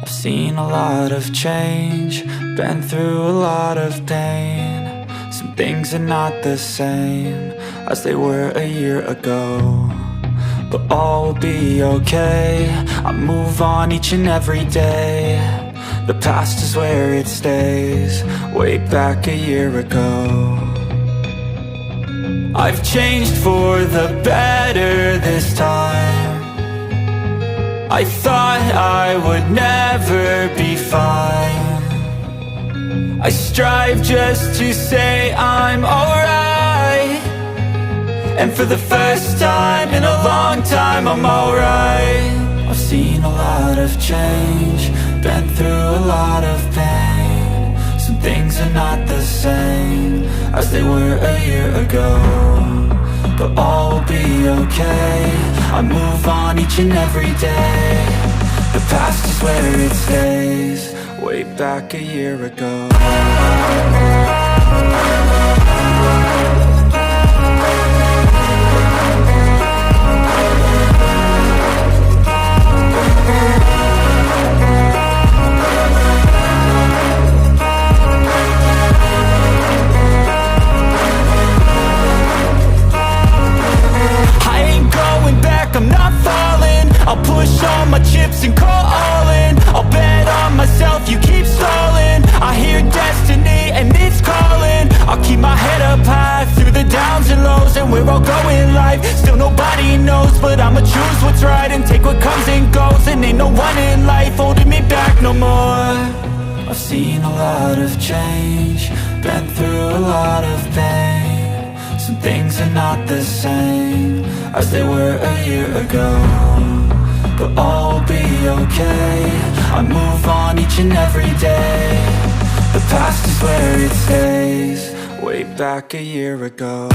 I've seen a lot of change, been through a lot of pain. Some things are not the same as they were a year ago, but all will be okay. I move on each and every day. The past is where it stays, way back a year ago. I've changed for the better this time. I thought I would never be fine. I strive just to say I'm alright, and for the first time in a long time I'm alright. I've seen a lot of change, been through a lot of pain. Some things are not the same as they were a year ago, but all will be okay. I move on each and every day. The past is where it stays, way back a year ago. I'm not falling, I'll push all my chips and call all in. I'll bet on myself, you keep stalling. I hear destiny and it's calling. I'll keep my head up high through the downs and lows, and we're all going life. Still nobody knows, but I'ma choose what's right and take what comes and goes. And ain't no one in life holding me back no more. I've seen a lot of change, been through a lot of pain. Some things are not the same as they were a year ago, but all will be okay. I move on each and every day. The past is where it stays, way back a year ago.